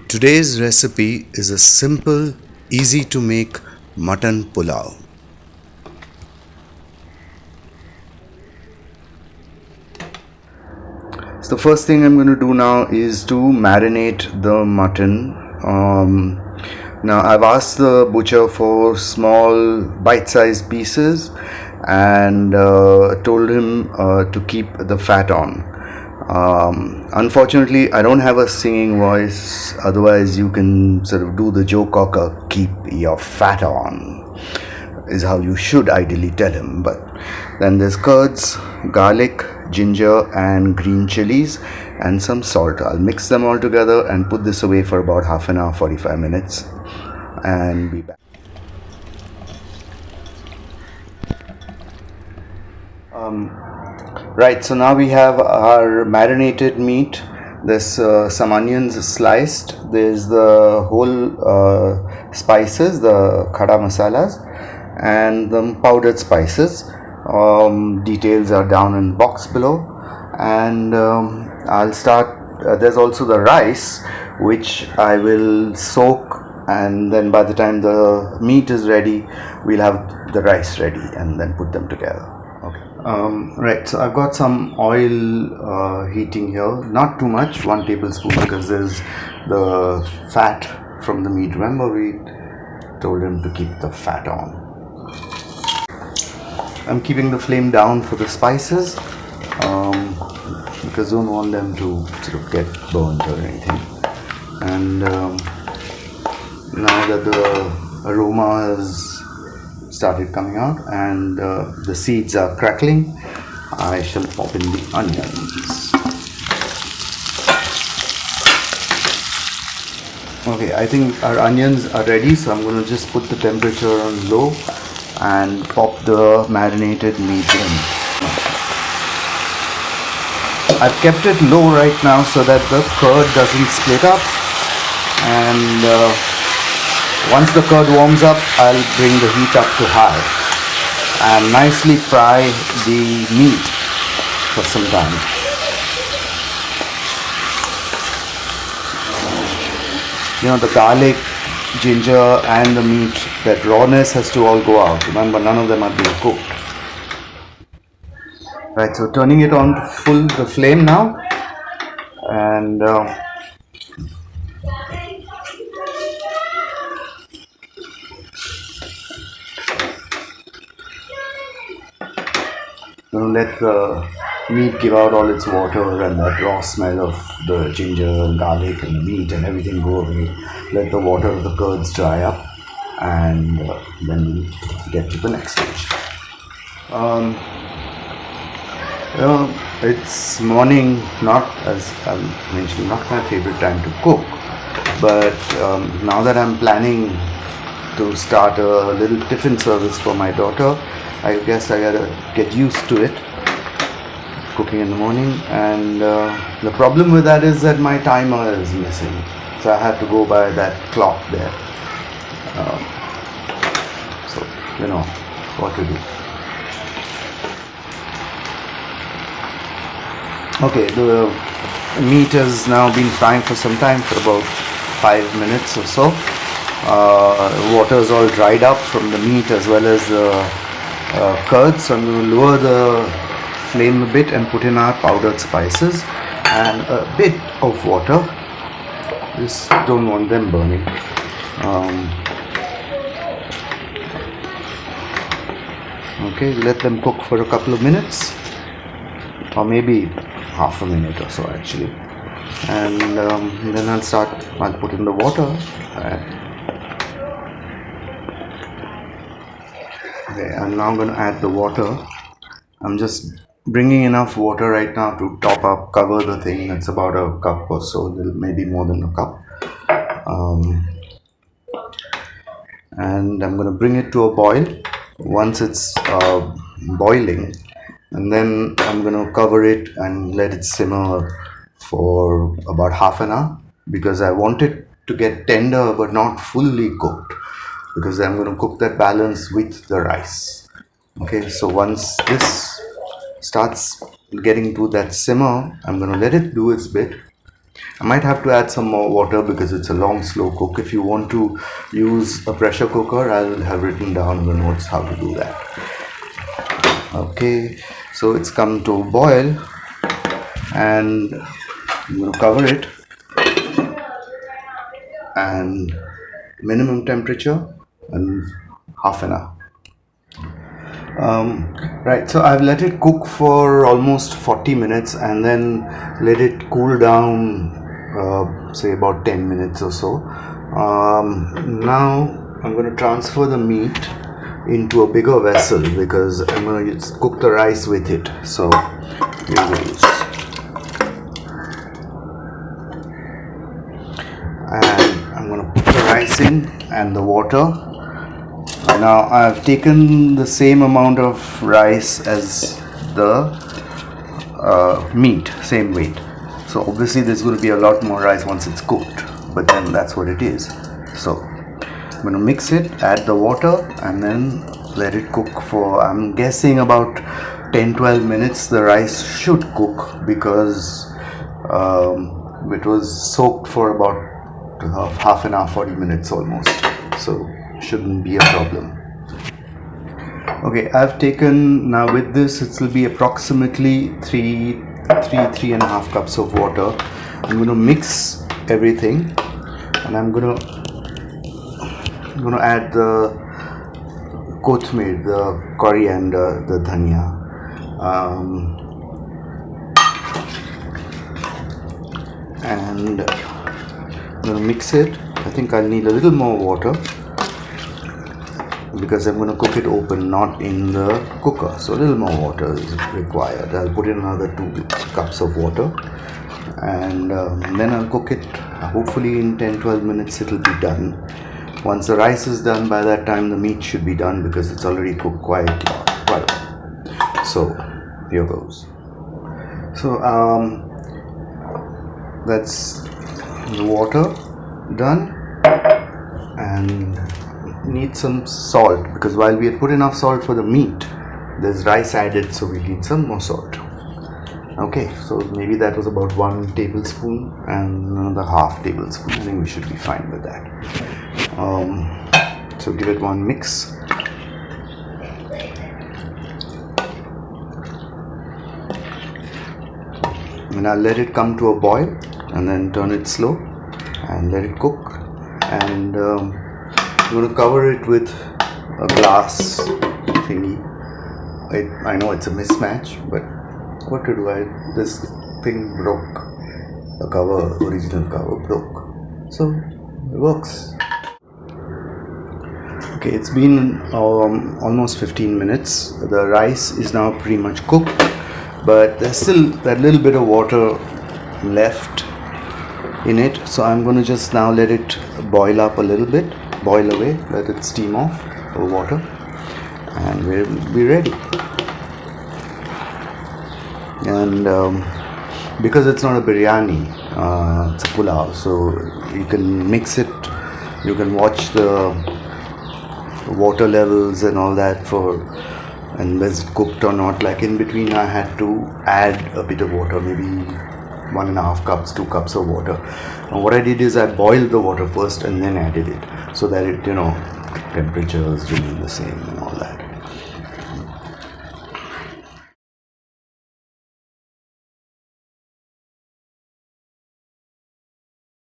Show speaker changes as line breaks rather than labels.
Today's recipe is a simple, easy to make mutton pulao. So the first thing I'm going to do now is to marinate the mutton. Now I've asked the butcher for small bite-sized pieces and told him to keep the fat on. Unfortunately, I don't have a singing voice, otherwise you can sort of do the joke of keep your fat on is how you should ideally tell him. But then there's curds, garlic, ginger and green chillies and some salt. I'll mix them all together and put this away for about half an hour, 45 minutes and be back. Right, so now we have our marinated meat. There's some onions sliced. There's the whole spices, the khada masalas, and the powdered spices. Details are down in the box below. And I'll start. There's also the rice, which I will soak, and then by the time the meat is ready, we'll have the rice ready and then put them together. Okay. Right, so I've got some oil heating here, not too much, 1 tablespoon, because there's the fat from the meat. Remember, we told him to keep the fat on. I'm keeping the flame down for the spices because I don't want them to sort of get burnt or anything. And now that the aroma has started coming out and the seeds are crackling, I shall pop in the onions. Okay, I think our onions are ready, so I'm going to just put the temperature on low and pop the marinated meat in. I've kept it low right now so that the curd doesn't split up, and once the curd warms up, I'll bring the heat up to high and nicely fry the meat for some time. You know, the garlic, ginger and the meat, that rawness has to all go out. Remember, none of them are being cooked. Right, so turning it on to full the flame now, and let the meat give out all its water and that raw smell of the ginger and garlic and the meat and everything go away. Let the water of the curds dry up, and then we get to the next stage. It's morning, not, as I mentioned, not my favorite time to cook, but now that I'm planning to start a little tiffin service for my daughter, I guess I gotta get used to it, cooking in the morning. And the problem with that is that my timer is missing, so I have to go by that clock there. So you know what to do. Okay, the meat has now been frying for some time, for about 5 minutes or so. Water is all dried up from the meat as well as the curds, so I'm going to lower the flame a bit and put in our powdered spices and a bit of water. Just don't want them burning. Okay, let them cook for a couple of minutes, or maybe half a minute or so actually, and then I'll put in the water. Okay, I'm now going to add the water. I'm just bringing enough water right now to top up, cover the thing. It's about a cup or so, maybe more than a cup. And I'm going to bring it to a boil. Once it's boiling, and then I'm going to cover it and let it simmer for about half an hour, because I want it to get tender but not fully cooked, because I'm going to cook that balance with the rice. Okay, so once this starts getting to that simmer, I'm going to let it do its bit, I might have to add some more water because it's a long slow cook. If you want to use a pressure cooker, I'll have written down the notes how to do that. Okay, so it's come to a boil, and I'm going to cover it, and minimum temperature and half an hour. Right, so I've let it cook for almost 40 minutes and then let it cool down, say about 10 minutes or so. Now I'm going to transfer the meat into a bigger vessel because I'm going to cook the rice with it. So here goes. And I'm going to put the rice in and the water. Now I've taken the same amount of rice as the meat, same weight. So obviously there's going to be a lot more rice once it's cooked, but then that's what it is. So I'm going to mix it, add the water, and then let it cook for, I'm guessing, about 10-12 minutes. The rice should cook because it was soaked for about half an hour, 40 minutes almost. So shouldn't be a problem. Okay, I've taken, now with this it will be approximately 3.5 cups of water. I'm going to mix everything, and I'm going to add the kothmir, the coriander, the dhania, and I'm going to mix it. I think I'll need a little more water because I'm going to cook it open, not in the cooker, so a little more water is required. I'll put in another 2 cups of water, and then I'll cook it. Hopefully in 10-12 minutes it'll be done. Once the rice is done, by that time the meat should be done because it's already cooked quite well. So here goes. So that's the water done, and need some salt because while we had put enough salt for the meat, there's rice added, so we need some more salt. Okay, so maybe that was about 1 tablespoon and another half tablespoon. I think we should be fine with that. So give it one mix. And I'll let it come to a boil and then turn it slow and let it cook. And I'm going to cover it with a glass thingy. I know it's a mismatch, but what to do? This thing broke. The cover, original cover broke. So it works. Okay, it's been almost 15 minutes. The rice is now pretty much cooked, but there's still that little bit of water left in it. So I'm going to just now let it boil up a little bit, boil away, let it steam off the water, and we'll be ready. And because it's not a biryani, it's a pulao, so you can mix it, you can watch the water levels and all that and was it cooked or not. Like in between I had to add a bit of water, maybe 1.5 cups, 2 cups of water. And what I did is I boiled the water first and then added it, so that it, temperatures remain the same and all that.